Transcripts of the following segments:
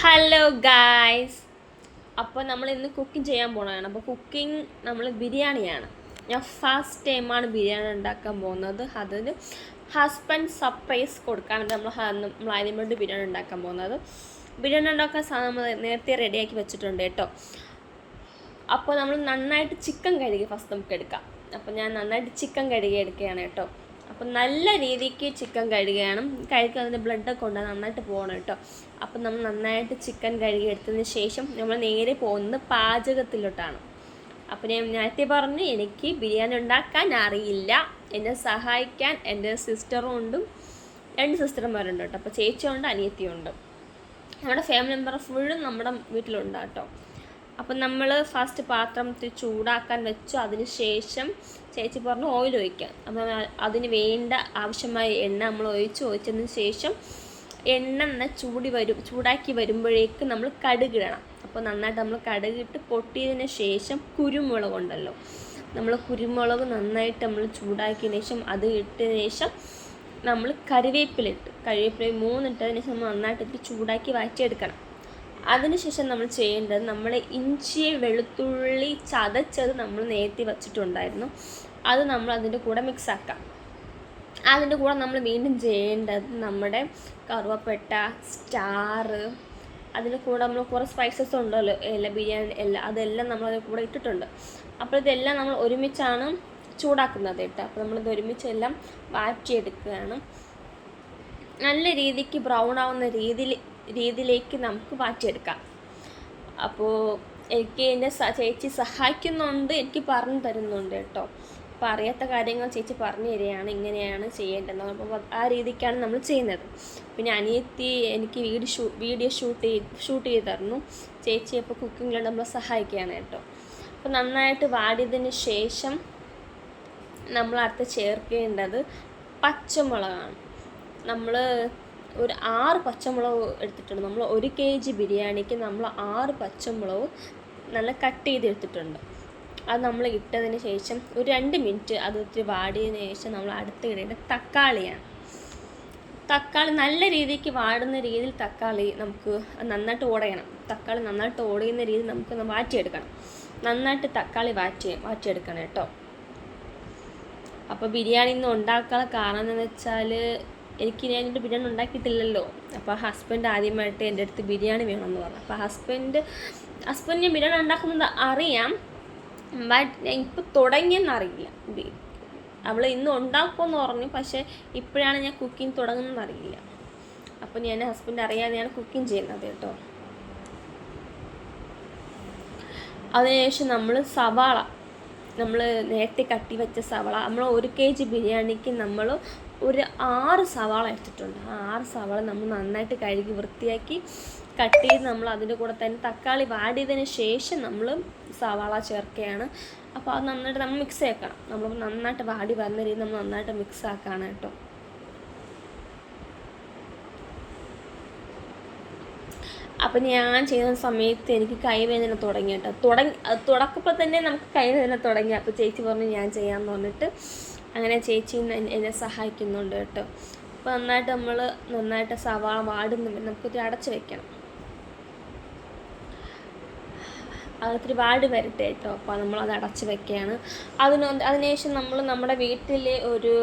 Hello guys, അപ്പോൾ നമ്മൾ ഇന്ന് കുക്കിംഗ് ചെയ്യാൻ പോകണതാണ്. അപ്പോൾ കുക്കിംഗ് നമ്മൾ ബിരിയാണിയാണ്. ഞാൻ ഫസ്റ്റ് ടൈമാണ് ബിരിയാണി ഉണ്ടാക്കാൻ പോകുന്നത്. അതിന് ഹസ്ബൻഡ് സർപ്രൈസ് കൊടുക്കാൻ വേണ്ടി നമ്മൾ അതിന് വേണ്ടി ബിരിയാണി ഉണ്ടാക്കാൻ പോകുന്നത്. ബിരിയാണി ഉണ്ടാക്കാൻ നമ്മൾ നേരത്തെ റെഡിയാക്കി വെച്ചിട്ടുണ്ട് കേട്ടോ. അപ്പോൾ നമ്മൾ നന്നായിട്ട് ചിക്കൻ കഴുകി ഫസ്റ്റ് നമുക്ക് എടുക്കാം. അപ്പോൾ ഞാൻ നന്നായിട്ട് ചിക്കൻ കഴുകി എടുക്കുകയാണ് കേട്ടോ. അപ്പം നല്ല രീതിക്ക് ചിക്കൻ കഴുകുകയാണ്. അതിൻ്റെ ബ്ലഡൊക്കെ ഉണ്ട്, നന്നായിട്ട് പോകണം കേട്ടോ. അപ്പം നമ്മൾ നന്നായിട്ട് ചിക്കൻ കഴുകി എടുത്തതിന് ശേഷം നമ്മൾ നേരെ പോകുന്നത് പാചകത്തിലോട്ടാണ്. അപ്പം ഞാൻ നേരത്തെ പറഞ്ഞു, എനിക്ക് ബിരിയാണി ഉണ്ടാക്കാൻ അറിയില്ല. എന്നെ സഹായിക്കാൻ എൻ്റെ സിസ്റ്ററും ഉണ്ട്, 2 സിസ്റ്റർമാരുണ്ട് കേട്ടോ. അപ്പോൾ ചേച്ചിയുണ്ട്, അനിയത്തിയുണ്ട്. നമ്മുടെ ഫാമിലി മെമ്പർ ഫുള്ളും നമ്മുടെ വീട്ടിലുണ്ട് കേട്ടോ. അപ്പം നമ്മൾ ഫസ്റ്റ് പാത്രത്തിൽ ചൂടാക്കാൻ വെച്ചു. അതിന് ശേഷം ചേച്ചി പറഞ്ഞു ഓയിൽ ഒഴിക്കാൻ. അപ്പം അതിന് വേണ്ട ആവശ്യമായ എണ്ണ നമ്മൾ ഒഴിച്ചതിന് ശേഷം എണ്ണ ചൂടാക്കി വരുമ്പോഴേക്ക് നമ്മൾ കടുകിടണം. അപ്പോൾ നന്നായിട്ട് നമ്മൾ കടുകിട്ട് പൊട്ടിയതിന് ശേഷം കുരുമുളക് ഉണ്ടല്ലോ, നമ്മൾ കുരുമുളക് നന്നായിട്ട് നമ്മൾ ചൂടാക്കിയതിന് ശേഷം അത് ഇട്ടതിന് ശേഷം നമ്മൾ കറിവേപ്പില 3 ഇട്ടതിന് ശേഷം നമ്മൾ നന്നായിട്ട് ചൂടാക്കി വാറ്റിയെടുക്കണം. അതിനുശേഷം നമ്മൾ ചെയ്യേണ്ടത്, നമ്മൾ ഇഞ്ചി വെളുത്തുള്ളി ചതച്ചത് നമ്മൾ നേരത്തെ വച്ചിട്ടുണ്ടായിരുന്നു, അത് നമ്മൾ അതിൻ്റെ കൂടെ മിക്സാക്കാം. അതിൻ്റെ കൂടെ നമ്മൾ വീണ്ടും ചെയ്യേണ്ടത് നമ്മുടെ കറുവപ്പട്ട, സ്റ്റാർ, അതിൻ്റെ കൂടെ നമ്മൾ കുറേ സ്പൈസസ് ഉണ്ടല്ലോ, ബിരിയാണി അതെല്ലാം നമ്മൾ അതിൻ്റെ കൂടെ ഇട്ടിട്ടുണ്ട്. അപ്പോൾ ഇതെല്ലാം നമ്മൾ ഒരുമിച്ചാണ് ചൂടാക്കുന്നത് കേട്ടോ. അപ്പോൾ നമ്മളിത് ഒരുമിച്ചെല്ലാം വാറ്റിയെടുക്കുകയാണ്. നല്ല രീതിക്ക് ബ്രൗൺ ആവുന്ന രീതിയിലേക്ക് നമുക്ക് മാറ്റിയെടുക്കാം. അപ്പോൾ എനിക്ക് എൻ്റെ ചേച്ചി സഹായിക്കുന്നുണ്ട്, എനിക്ക് പറഞ്ഞു തരുന്നുണ്ട് കേട്ടോ. അപ്പോൾ അറിയാത്ത കാര്യങ്ങൾ ചേച്ചി പറഞ്ഞു തരികയാണ്, ഇങ്ങനെയാണ് ചെയ്യേണ്ടത്. അപ്പോൾ ആ രീതിക്കാണ് നമ്മൾ ചെയ്യുന്നത്. പിന്നെ അനിയത്തി എനിക്ക് വീഡിയോ ഷൂട്ട് ചെയ്ത് തരുന്നു. ചേച്ചി അപ്പോൾ കുക്കിങ്ങിൽ നമ്മൾ സഹായിക്കുകയാണ് കേട്ടോ. അപ്പോൾ നന്നായിട്ട് വാടിയതിന് ശേഷം നമ്മൾ അടുത്ത് ചേർക്കേണ്ടത് പച്ചമുളകാണ്. നമ്മൾ ഒരു 6 പച്ചമുളക് എടുത്തിട്ടുണ്ട്. നമ്മൾ 1 kg ബിരിയാണിക്ക് നമ്മൾ 6 പച്ചമുളക് നല്ല കട്ട് ചെയ്തെടുത്തിട്ടുണ്ട്. അത് നമ്മൾ ഇട്ടതിന് ശേഷം ഒരു 2 മിനിറ്റ് അത് ഒത്തിരി വാടിയതിന് ശേഷം നമ്മൾ അടുത്ത് ഇടേണ്ടത് തക്കാളിയാണ്. തക്കാളി നല്ല രീതിക്ക് വാടുന്ന രീതിയിൽ തക്കാളി നമുക്ക് നന്നായിട്ട് ഓടയണം. തക്കാളി നന്നായിട്ട് ഓടുന്ന രീതിയിൽ നമുക്ക് വാറ്റിയെടുക്കണം. നന്നായിട്ട് തക്കാളി വാറ്റിയെടുക്കണം കേട്ടോ. അപ്പോൾ ബിരിയാണി ഇന്ന് ഉണ്ടാക്കാനുള്ള കാരണം എന്ന് വെച്ചാൽ, ഞാനിൻ്റെ ബിരിയാണി ഉണ്ടാക്കിയിട്ടില്ലല്ലോ. അപ്പോൾ ഹസ്ബൻഡ് ആദ്യമായിട്ട് എൻ്റെ അടുത്ത് ബിരിയാണി വേണമെന്ന് പറഞ്ഞു. അപ്പോൾ ഹസ്ബൻഡിന് ബിരിയാണി ഉണ്ടാക്കുന്നത് അറിയാം, ബട്ട് ഞാൻ ഇപ്പോൾ തുടങ്ങിയെന്നറിയില്ല. അവൾ ഇന്ന് ഉണ്ടാക്കുമെന്ന് പറഞ്ഞു, പക്ഷേ ഇപ്പോഴാണ് ഞാൻ കുക്കിംഗ് തുടങ്ങുന്നതെന്നറിയില്ല. അപ്പോൾ ഞാൻ ഹസ്ബൻഡ് അറിയാതെയാണ് കുക്കിംഗ് ചെയ്യുന്നത് കേട്ടോ. അതിനുശേഷം നമ്മൾ സവാള, നമ്മൾ നേരത്തെ കട്ടി വെച്ച സവാള, നമ്മൾ 1 kg ബിരിയാണിക്ക് നമ്മൾ ഒരു 6 സവാള എടുത്തിട്ടുണ്ട്. ആ 6 സവാള നമ്മൾ നന്നായിട്ട് കഴുകി വൃത്തിയാക്കി കട്ട് ചെയ്ത് നമ്മൾ അതിൻ്റെ കൂടെ തന്നെ തക്കാളി വാടിയതിന് ശേഷം നമ്മൾ സവാള ചേർക്കുകയാണ്. അപ്പോൾ അത് നന്നായിട്ട് നമ്മൾ മിക്സ് ആക്കണം. നമ്മൾ നന്നായിട്ട് വാടി വരുന്ന രീതിയിൽ നമ്മൾ നന്നായിട്ട് മിക്സ് ആക്കുകയാണ് കേട്ടോ. അപ്പം ഞാൻ ചെയ്യുന്ന സമയത്ത് എനിക്ക് കൈവേദന തുടങ്ങി കേട്ടോ. തുടക്കപ്പോൾ തന്നെ നമുക്ക് കൈവേദന തുടങ്ങി. അപ്പോൾ ചേച്ചി പറഞ്ഞു ഞാൻ ചെയ്യാമെന്ന് പറഞ്ഞിട്ട് അങ്ങനെ ചേച്ചി എന്നെ സഹായിക്കുന്നുണ്ട് കേട്ടോ. അപ്പോൾ നന്നായിട്ട് സവാള വാടുന്നുണ്ട്, നമുക്കൊത്തിരി അടച്ച് വെക്കണം. അതൊത്തിരി വാടി വരട്ടെ കേട്ടോ. അപ്പോൾ നമ്മളത് അടച്ച് വെക്കുകയാണ്. അതിനുശേഷം നമ്മൾ നമ്മുടെ വീട്ടിലെ ഒരു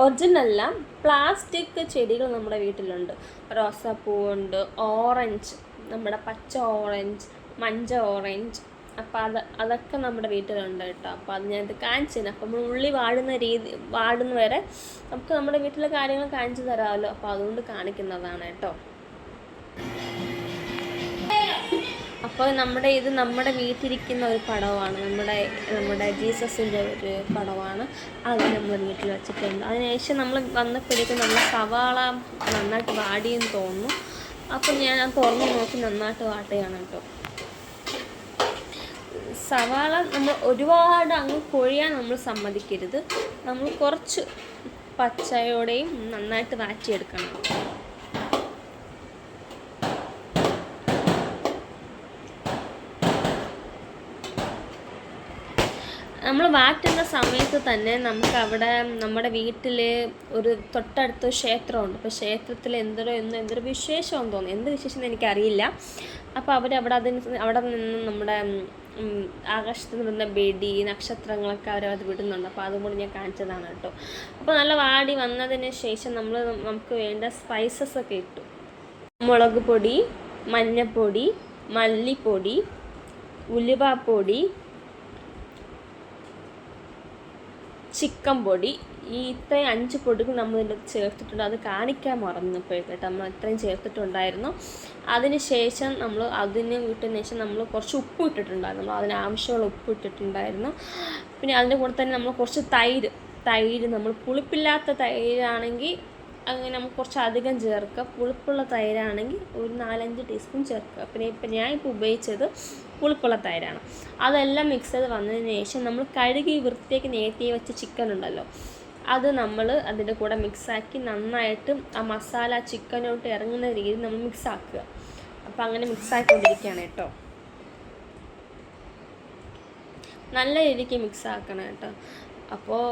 ഒറിജിനല്ല പ്ലാസ്റ്റിക് ചെടികൾ നമ്മുടെ വീട്ടിലുണ്ട്. റോസാപ്പൂവുണ്ട്, ഓറഞ്ച്, നമ്മുടെ പച്ച ഓറഞ്ച്, മഞ്ഞ ഓറഞ്ച്. അപ്പോൾ അതൊക്കെ നമ്മുടെ വീട്ടിലുണ്ട് കേട്ടോ. അപ്പോൾ അത് ഞാനത് കാണിച്ചു തരാം. അപ്പോൾ നമ്മൾ ഉള്ളി വാടുന്ന വരെ നമുക്ക് നമ്മുടെ വീട്ടിലെ കാര്യങ്ങൾ കാണിച്ചു തരാമല്ലോ. അപ്പോൾ അതുകൊണ്ട് കാണിക്കുന്നതാണ് കേട്ടോ. അപ്പോൾ നമ്മുടെ വീട്ടിലിരിക്കുന്ന ഒരു പടമാണ്, നമ്മുടെ ജീസസിൻ്റെ ഒരു പടമാണ്. അത് നമ്മൾ വീട്ടിൽ വെച്ചിട്ടുണ്ട്. അതിനുശേഷം നമ്മൾ വന്നപ്പോഴേക്കും നമ്മുടെ സവാള നന്നായിട്ട് വാടിയെന്ന് തോന്നുന്നു. അപ്പോൾ ഞാൻ തുറന്ന് നോക്കി നന്നായിട്ട് വാട്ടുകയാണ് കേട്ടോ. സവാള നമ്മൾ ഒരുപാട് അങ്ങ് കൊഴിയാൻ നമ്മൾ സമ്മതിക്കരുത്. നമ്മൾ കുറച്ച് പച്ചയോടെയും നന്നായിട്ട് വാറ്റിയെടുക്കണം. നമ്മൾ വാറ്റുന്ന സമയത്ത് തന്നെ നമുക്ക് അവിടെ നമ്മുടെ വീട്ടിൽ ഒരു തൊട്ടടുത്ത് ക്ഷേത്രമുണ്ട്. അപ്പോൾ ക്ഷേത്രത്തിൽ എന്തൊരു വിശേഷമെന്ന് തോന്നുന്നു, എന്ത് വിശേഷം എനിക്കറിയില്ല. അപ്പോൾ അവിടെ നിന്ന് നമ്മുടെ ആകാശത്ത് നിന്നുന്ന വെടി നക്ഷത്രങ്ങളൊക്കെ അവരത് വിടുന്നുണ്ട്. അപ്പോൾ അതുകൊണ്ട് ഞാൻ കാണിച്ചതാണ് കേട്ടോ. അപ്പോൾ നല്ല വാടി വന്നതിന് ശേഷം നമുക്ക് വേണ്ട സ്പൈസസ് ഒക്കെ ഇട്ടു. മുളക് പൊടി, മഞ്ഞൾപ്പൊടി, മല്ലിപ്പൊടി, ഉലുവാപ്പൊടി, ചിക്കൻ പൊടി, ഈ ഇത്രയും 5 പൊടികൾ നമ്മളിതിൽ ചേർത്തിട്ടുണ്ട്. അത് കാണിക്കാൻ മറന്നപ്പോഴേക്കട്ടെ, നമ്മൾ ഇത്രയും ചേർത്തിട്ടുണ്ടായിരുന്നു. അതിന് ശേഷം അതിന് വിട്ടതിന് ശേഷം നമ്മൾ കുറച്ച് ഉപ്പ് ഇട്ടിട്ടുണ്ടായിരുന്നു. നമ്മൾ അതിനാവശ്യമുള്ള ഉപ്പ് ഇട്ടിട്ടുണ്ടായിരുന്നു. പിന്നെ അതിൻ്റെ കൂടെ തന്നെ നമ്മൾ കുറച്ച് തൈര് നമ്മൾ പുളിപ്പില്ലാത്ത തൈരാണെങ്കിൽ അങ്ങനെ നമുക്ക് കുറച്ച് അധികം ചേർക്കുക. പുളിപ്പുള്ള തൈരാണെങ്കിൽ ഒരു 4-5 ടീസ്പൂൺ ചേർക്കുക. പിന്നെ ഞാനിപ്പോൾ ഉപയോഗിച്ചത് പുളിപ്പുള്ള തൈരാണ്. അതെല്ലാം മിക്സ് ചെയ്ത് വന്നതിന് ശേഷം നമ്മൾ കഴുകി വൃത്തിയാക്കി നേരത്തെ വെച്ച ചിക്കൻ ഉണ്ടല്ലോ, അത് നമ്മൾ അതിൻ്റെ കൂടെ മിക്സാക്കി നന്നായിട്ട് ആ മസാല ചിക്കനോട്ട് ഇറങ്ങുന്ന രീതിയിൽ നമ്മൾ മിക്സാക്കുക. അപ്പോൾ അങ്ങനെ മിക്സാക്കിക്കൊണ്ടിരിക്കുകയാണ് കേട്ടോ. നല്ല രീതിക്ക് മിക്സാക്കണം കേട്ടോ. അപ്പോൾ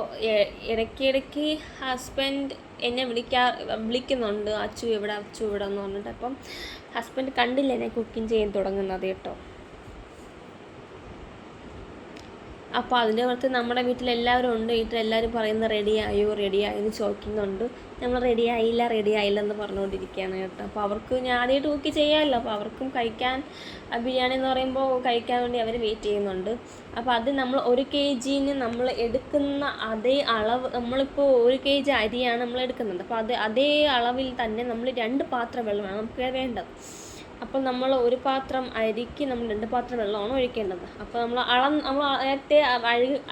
ഇടയ്ക്കിടയ്ക്ക് ഹസ്ബൻഡ് എന്നെ വിളിക്കുന്നുണ്ട്, അച്ചു ഇവിടെ എന്ന് പറഞ്ഞിട്ട്. അപ്പം ഹസ്ബൻഡ് കണ്ടില്ല എന്നെ കുക്കിംഗ് ചെയ്യാൻ തുടങ്ങുന്നത് കേട്ടോ. അപ്പോൾ അതിൻ്റെ പുറത്ത് നമ്മുടെ വീട്ടിലെല്ലാവരും ഉണ്ട്. വീട്ടിലെല്ലാവരും പറയുന്നത് റെഡിയായോ എന്ന് ചോദിക്കുന്നുണ്ട്. നമ്മൾ റെഡിയായില്ല എന്ന് പറഞ്ഞുകൊണ്ടിരിക്കുകയാണ് കേട്ടോ. അപ്പോൾ അവർക്ക് ഞാൻ ആദ്യമായിട്ട് കുക്ക് ചെയ്യാമല്ലോ, അപ്പോൾ അവർക്കും കഴിക്കാൻ ബിരിയാണി എന്ന് പറയുമ്പോൾ കഴിക്കാൻ വേണ്ടി അവർ വെയിറ്റ് ചെയ്യുന്നുണ്ട്. അപ്പോൾ അത് നമ്മൾ 1 kg നമ്മൾ എടുക്കുന്ന അതേ അളവ്, നമ്മളിപ്പോൾ 1 kg അരിയാണ് നമ്മൾ എടുക്കുന്നത്. അപ്പോൾ അതേ അളവിൽ തന്നെ നമ്മൾ 2 പാത്രം വെള്ളമാണ് നമുക്ക് വേണ്ടത്. അപ്പോൾ നമ്മൾ 1 പാത്രം അരിക്ക് നമ്മൾ 2 പാത്രം വെള്ളമാണ് ഒഴിക്കേണ്ടത്. അപ്പോൾ നമ്മൾ നേരത്തെ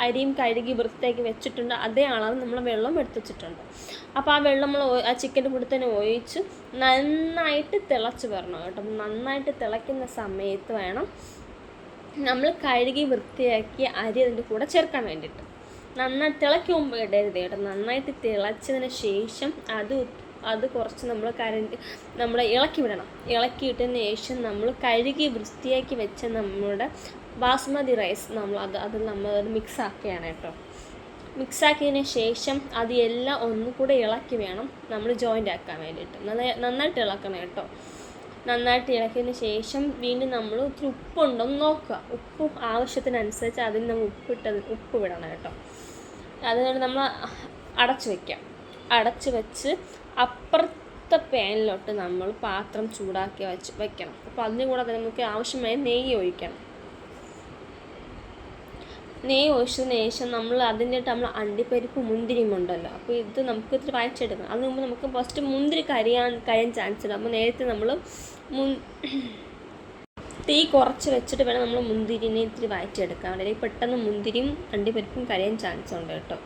അരിയും കഴുകി വൃത്തിയാക്കി വെച്ചിട്ടുണ്ട്, അതേ അളവ് നമ്മൾ വെള്ളം എടുത്ത് വെച്ചിട്ടുണ്ട്. അപ്പോൾ ആ വെള്ളം നമ്മൾ ആ ചിക്കൻ്റെ കൂടെ തന്നെ ഒഴിച്ച് നന്നായിട്ട് തിളച്ച് വരണം കേട്ടോ. നന്നായിട്ട് തിളയ്ക്കുന്ന സമയത്ത് വേണം നമ്മൾ കഴുകി വൃത്തിയാക്കിയ അരി അതിൻ്റെ കൂടെ ചേർക്കാൻ വേണ്ടിയിട്ട്. നന്നായിട്ട് തിളയ്ക്കുമ്പോൾ ഇടരുത് കേട്ടോ. നന്നായിട്ട് തിളച്ചതിന് ശേഷം അത് കുറച്ച് നമ്മൾ ഇളക്കി വിടണം. ഇളക്കിയിട്ടതിന് ശേഷം നമ്മൾ കഴുകി വൃത്തിയാക്കി വെച്ച നമ്മുടെ ബാസ്മതി റൈസ് നമ്മൾ മിക്സാക്കുകയാണ് കേട്ടോ. മിക്സാക്കിയതിന് ശേഷം അത് എല്ലാം ഒന്നുകൂടെ ഇളക്കി വേണം നമ്മൾ ജോയിൻ്റ് ആക്കാൻ വേണ്ടിയിട്ട്. നന്നായിട്ട് ഇളക്കണം കേട്ടോ. നന്നായിട്ട് ഇളക്കിയതിന് ശേഷം വീണ്ടും നമ്മൾ ഒത്തിരി ഉപ്പുണ്ടോ എന്ന് നോക്കുക. ഉപ്പ് ആവശ്യത്തിനനുസരിച്ച് അതിന് നമ്മൾ ഉപ്പ് വിടണം കേട്ടോ. അതുകൊണ്ട് നമ്മൾ അടച്ച് വെച്ച് അപ്പുറത്തെ പാനിലോട്ട് നമ്മൾ പാത്രം ചൂടാക്കി വെക്കണം. അപ്പോൾ അതിന് കൂടെ നമുക്ക് ആവശ്യമായ നെയ്യ് ഒഴിക്കണം. നെയ്യ് ഒഴിച്ചതിന് ശേഷം നമ്മൾ അണ്ടിപ്പരിപ്പ് മുന്തിരിയും ഉണ്ടല്ലോ, അപ്പോൾ ഇത് നമുക്ക് ഇത്തിരി വഴച്ചെടുക്കണം. അതിന് മുമ്പ് നമുക്ക് ഫസ്റ്റ് മുന്തിരി കരിയാൻ ചാൻസ് ഉണ്ട്. അപ്പോൾ നേരത്തെ നമ്മൾ തീ കുറച്ച് വെച്ചിട്ട് വേണം നമ്മൾ മുന്തിരിനെ ഇത്തിരി വഴച്ചെടുക്കാൻ. അല്ലെങ്കിൽ പെട്ടെന്ന് മുന്തിരിയും അണ്ടിപ്പരിപ്പും കരിയാൻ ചാൻസ് ഉണ്ട് കേട്ടോ.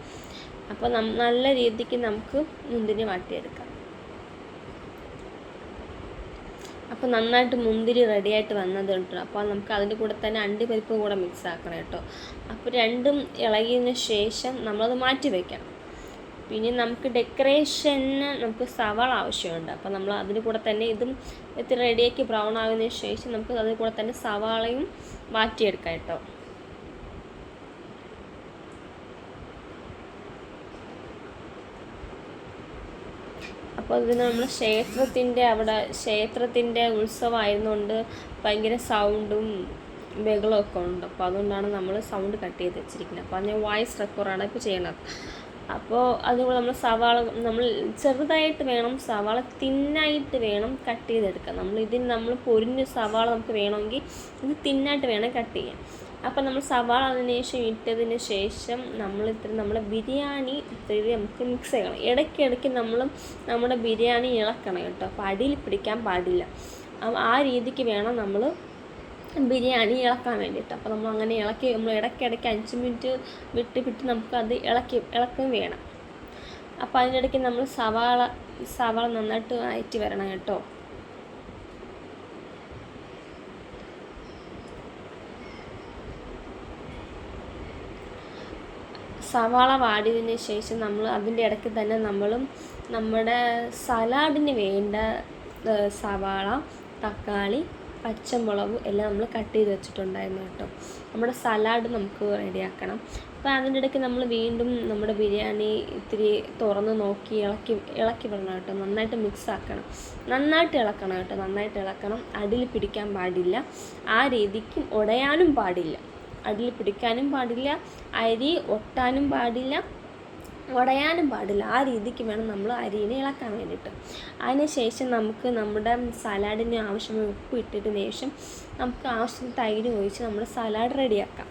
അപ്പോൾ നല്ല രീതിക്ക് നമുക്ക് മുന്തിരി വാട്ടിയെടുക്കാം. അപ്പോൾ നന്നായിട്ട് മുന്തിരി റെഡിയായിട്ട് വന്നത് കേട്ടോ. അപ്പോൾ നമുക്ക് അതിൻ്റെ കൂടെ തന്നെ അണ്ടിപ്പരിപ്പും കൂടെ മിക്സ് ആക്കണം കേട്ടോ. അപ്പോൾ രണ്ടും ഇളകിയതിന് ശേഷം നമ്മളത് മാറ്റി വയ്ക്കണം. പിന്നെ നമുക്ക് ഡെക്കറേഷന് നമുക്ക് സവാള ആവശ്യമുണ്ട്. അപ്പോൾ നമ്മൾ അതിൻ്റെ കൂടെ തന്നെ ഇതും ഇത്തിരി റെഡിയാക്കി ബ്രൗൺ ആകുന്നതിന് ശേഷം നമുക്ക് അതിൻ്റെ കൂടെ തന്നെ സവാളയും വാട്ടിയെടുക്കാം കേട്ടോ. അപ്പോൾ ഇതിന് നമ്മൾ ക്ഷേത്രത്തിൻ്റെ ഉത്സവമായിരുന്നുകൊണ്ട് ഭയങ്കര സൗണ്ടും ബഹളമൊക്കെ ഉണ്ട്. അപ്പോൾ അതുകൊണ്ടാണ് നമ്മൾ സൗണ്ട് കട്ട് ചെയ്ത് വെച്ചിരിക്കുന്നത്. അപ്പോൾ ഞാൻ വോയിസ് റെക്കോർഡാണ് ഇപ്പോൾ ചെയ്യണത്. അപ്പോൾ അതുകൊണ്ട് നമ്മൾ ചെറുതായിട്ട് വേണം, സവാള തിന്നായിട്ട് വേണം കട്ട് ചെയ്തെടുക്കാം. നമ്മൾ പൊരിഞ്ഞ സവാള നമുക്ക് വേണമെങ്കിൽ ഇത് തിന്നായിട്ട് വേണം കട്ട് ചെയ്യാൻ. അപ്പോൾ നമ്മൾ സവാള ഇട്ടതിന് ശേഷം നമ്മുടെ ബിരിയാണി നമുക്ക് മിക്സ് ചെയ്യണം. ഇടയ്ക്കിടയ്ക്ക് നമ്മുടെ ബിരിയാണി ഇളക്കണം കേട്ടോ. അപ്പോൾ അടിയിൽ പിടിക്കാൻ പാടില്ല. ആ രീതിക്ക് വേണം നമ്മൾ ബിരിയാണി ഇളക്കാൻ വേണ്ടിയിട്ട്. അപ്പോൾ നമ്മൾ അങ്ങനെ നമ്മൾ ഇടയ്ക്കിടയ്ക്ക് 5 മിനിറ്റ് വിട്ട് നമുക്കത് ഇളക്കുകയും വേണം. അപ്പോൾ അതിനിടയ്ക്ക് നമ്മൾ സവാള നന്നായിട്ട് വഴറ്റി വരണം കേട്ടോ. സവാള വാടിയതിന് ശേഷം നമ്മൾ അതിൻ്റെ ഇടയ്ക്ക് തന്നെ നമ്മുടെ സലാഡിന് വേണ്ട സവാള, തക്കാളി, പച്ചമുളക് എല്ലാം നമ്മൾ കട്ട് ചെയ്ത് വെച്ചിട്ടുണ്ടായിരുന്നു കേട്ടോ. നമ്മുടെ സലാഡ് നമുക്ക് റെഡിയാക്കണം. അപ്പോൾ അതിൻ്റെ ഇടയ്ക്ക് നമ്മൾ വീണ്ടും നമ്മുടെ ബിരിയാണി ഇത്തിരി തുറന്ന് നോക്കി ഇളക്കി വിടണം കേട്ടോ. നന്നായിട്ട് മിക്സ് ആക്കണം, നന്നായിട്ട് ഇളക്കണം കേട്ടോ, നന്നായിട്ട് ഇളക്കണം. അടിയിൽ പിടിക്കാൻ പാടില്ല, ആ രീതിക്ക് ഉടയാനും പാടില്ല, അടിയിൽ പിടിക്കാനും പാടില്ല, അരി ഒട്ടാനും പാടില്ല, ഉടയാനും പാടില്ല. ആ രീതിക്ക് വേണം നമ്മൾ അരിനെ ഇളക്കാൻ വേണ്ടിയിട്ട്. അതിന് ശേഷം നമുക്ക് നമ്മുടെ സലാഡിന് ആവശ്യമായ ഉപ്പ് ഇട്ടതിന് ശേഷം നമുക്ക് ആവശ്യത്തിന് തൈര് ഒഴിച്ച് നമ്മുടെ സലാഡ് റെഡിയാക്കാം.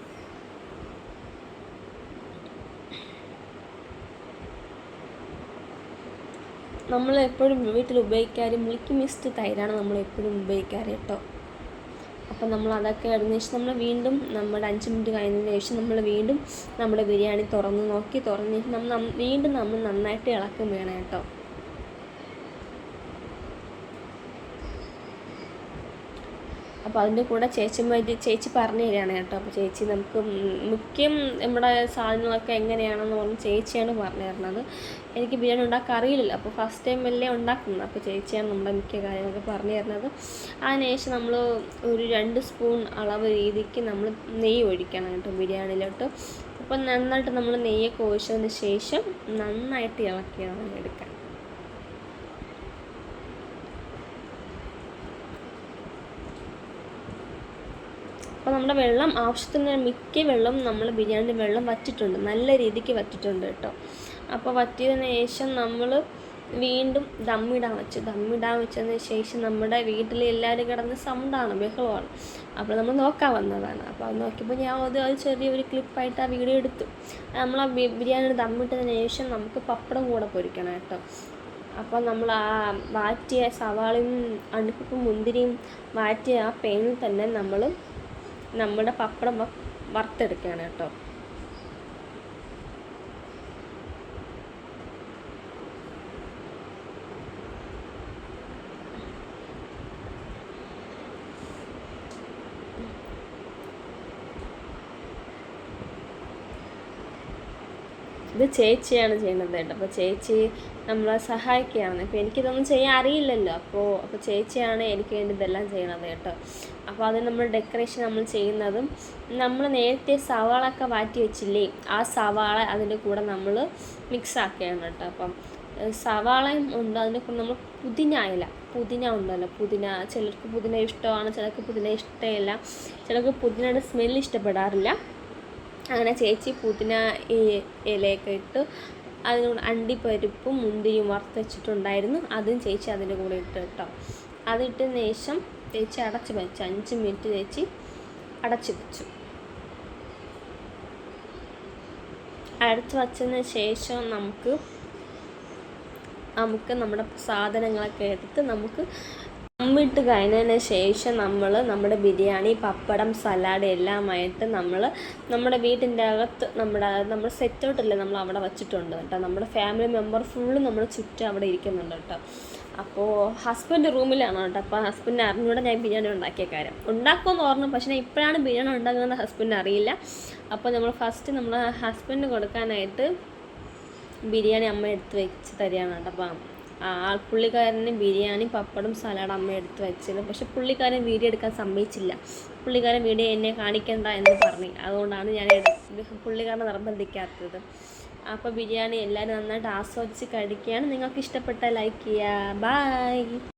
നമ്മൾ എപ്പോഴും വീട്ടിൽ ഉപയോഗിക്കാറ് മിൽക്ക് മിസ്റ്റ് തൈരാണ് നമ്മൾ എപ്പോഴും ഉപയോഗിക്കാറ് കേട്ടോ. അപ്പോൾ നമ്മൾ അതൊക്കെ ഇടുന്ന ശേഷം നമ്മൾ വീണ്ടും നമ്മുടെ 5 മിനിറ്റ് കഴിഞ്ഞതിന് ശേഷം നമ്മൾ വീണ്ടും നമ്മുടെ ബിരിയാണി തുറന്ന് ശേഷം വീണ്ടും നമ്മൾ നന്നായിട്ട് ഇളക്കും വേണം കേട്ടോ. അപ്പോൾ അതിൻ്റെ കൂടെ ചേച്ചി പറഞ്ഞു തരികയാണ് കേട്ടോ. അപ്പോൾ ചേച്ചി നമുക്ക് മുഖ്യം നമ്മുടെ സാധനങ്ങളൊക്കെ എങ്ങനെയാണെന്ന് പറഞ്ഞ് ചേച്ചിയാണ് പറഞ്ഞു തരുന്നത്. എനിക്ക് ബിരിയാണി ഉണ്ടാക്കാൻ അറിയില്ല, അപ്പോൾ ഫസ്റ്റ് ടൈം അല്ലേ ഉണ്ടാക്കുന്നത്. അപ്പോൾ ചേച്ചിയാണ് നമ്മുടെ മിക്ക കാര്യങ്ങളൊക്കെ പറഞ്ഞു തരുന്നത്. അതിനുശേഷം നമ്മൾ ഒരു 2 സ്പൂൺ അളവ് രീതിക്ക് നമ്മൾ നെയ്യ് ഒഴിക്കണം കേട്ടോ ബിരിയാണിയിലോട്ട്. അപ്പോൾ നന്നായിട്ട് നമ്മൾ നെയ്യൊക്കെ ഒഴിച്ചതിന് ശേഷം നന്നായിട്ട് ഇളക്കിയാണ് എടുക്കാൻ. അപ്പോൾ നമ്മുടെ വെള്ളം ആവശ്യത്തിന് മിക്ക വെള്ളം നമ്മൾ ബിരിയാണി വെള്ളം വറ്റിയിട്ടുണ്ട്, നല്ല രീതിക്ക് വറ്റിയിട്ടുണ്ട് കേട്ടോ. അപ്പോൾ വറ്റിയതിന് ശേഷം നമ്മൾ വീണ്ടും ദമ്മിടാൻ വെച്ചതിന് ശേഷം നമ്മുടെ വീട്ടിൽ എല്ലാവരും കിടന്ന് സൗണ്ടാണ്, ബഹളമാണ്. അപ്പോൾ നമ്മൾ നോക്കാൻ വന്നതാണ്. അപ്പോൾ അത് നോക്കിയപ്പോൾ ഞാൻ അത് ചെറിയൊരു ക്ലിപ്പായിട്ട് ആ വീഡിയോ എടുത്തു. നമ്മൾ ആ ബിരിയാണി ദമ്മിട്ടതിന് ശേഷം നമുക്ക് പപ്പടം കൂടെ പൊരിക്കണം കേട്ടോ. അപ്പോൾ നമ്മൾ ആ വാറ്റിയ സവാളയും അണ്ടിപ്പരിപ്പും മുന്തിരിയും വാറ്റിയ ആ പേനിൽ തന്നെ നമ്മൾ നമ്മുടെ പപ്പടം വറുത്തെടുക്കുകയാണ് കേട്ടോ. ഇത് ചേച്ചിയാണ് ചെയ്യുന്നത് കേട്ടോ. അപ്പോൾ ചേച്ചി നമ്മളെ സഹായിക്കുകയാണ്. ഇപ്പോൾ എനിക്കിതൊന്നും ചെയ്യാൻ അറിയില്ലല്ലോ, അപ്പോൾ ചേച്ചിയാണ് എനിക്ക് വേണ്ടി ഇതെല്ലാം ചെയ്യണത് കേട്ടോ. അപ്പോൾ അത് നമ്മൾ ഡെക്കറേഷൻ നമ്മൾ ചെയ്യുന്നതും നമ്മൾ നേരത്തെ സവാളൊക്കെ വാറ്റി വെച്ചില്ലേ, ആ സവാള അതിൻ്റെ കൂടെ നമ്മൾ മിക്സ് ആക്കുകയാണ് കേട്ടോ. അപ്പം സവാളയും ഉണ്ട്, അതിൻ്റെ കൂടെ നമ്മൾ പുതിന ഉണ്ടല്ലോ, ചിലർക്ക് പുതിന ഇഷ്ടമാണ്, ചിലർക്ക് പുതിന ഇഷ്ടമില്ല, ചിലർക്ക് പുതിനയുടെ സ്മെല്ല് ഇഷ്ടപ്പെടാറില്ല. അങ്ങനെ ചേച്ചി പുതിന ഇലയൊക്കെ ഇട്ട് അതിനോട് അണ്ടിപ്പരിപ്പും മുന്തിരിയും വറുത്ത് വെച്ചിട്ടുണ്ടായിരുന്നു, അതും ചേച്ചി അതിൻ്റെ കൂടെ ഇട്ട് കേട്ടോ. അതിട്ടതിന് ശേഷം ചേച്ചി അടച്ച് വെച്ചു, 5 മിനിറ്റ് ചേച്ചി അടച്ച് വെച്ചു. അടച്ച് വച്ചതിന് ശേഷം നമുക്ക് നമ്മുടെ സാധനങ്ങളൊക്കെ എടുത്ത് നമുക്ക് ദമ്മിട്ട് കഴിഞ്ഞതിന് ശേഷം നമ്മൾ നമ്മുടെ ബിരിയാണി, പപ്പടം, സലാഡ് എല്ലാമായിട്ട് നമ്മുടെ വീട്ടിൻ്റെ അകത്ത് നമ്മുടെ സെറ്റൗട്ടല്ലേ നമ്മൾ അവിടെ വെച്ചിട്ടുണ്ട് കേട്ടോ. നമ്മുടെ ഫാമിലി മെമ്പർ ഫുള്ള് നമ്മൾ ചുറ്റും അവിടെ ഇരിക്കുന്നുണ്ട് കേട്ടോ. അപ്പോൾ ഹസ്ബൻഡ് റൂമിലാണ് കേട്ടോ. അപ്പോൾ ഹസ്ബൻഡ് അറിഞ്ഞൂടെ ഞാൻ ബിരിയാണി ഉണ്ടാക്കിയ കാര്യം. ഉണ്ടാക്കുമെന്ന് പറഞ്ഞു, പക്ഷേ ഞാൻ ഇപ്പോഴാണ് ബിരിയാണി ഉണ്ടാക്കുന്നത് ഹസ്ബൻഡ് അറിയില്ല. അപ്പോൾ നമ്മൾ ഫസ്റ്റ് നമ്മുടെ ഹസ്ബൻഡ് കൊടുക്കാനായിട്ട് ബിരിയാണി അമ്മ എടുത്ത് വെച്ച് തരികയാണ് കേട്ടോ. അപ്പം പുള്ളിക്കാരന് ബിരിയാണി, പപ്പടം, സലാഡ് അമ്മ എടുത്ത് വെച്ചത്. പക്ഷെ പുള്ളിക്കാരൻ വീഡിയോ എടുക്കാൻ സമ്മതിച്ചില്ല. പുള്ളിക്കാരൻ വീഡിയോ എന്നെ കാണിക്കണ്ട എന്ന് പറഞ്ഞു. അതുകൊണ്ടാണ് ഞാൻ പുള്ളിക്കാരനെ നിർബന്ധിക്കാത്തത്. അപ്പോൾ ബിരിയാണി എല്ലാവരും നന്നായിട്ട് ആസ്വദിച്ച് കഴിക്കുകയാണ്. നിങ്ങൾക്ക് ഇഷ്ടപ്പെട്ടാൽ ലൈക്ക് ചെയ്യുക. ബൈ.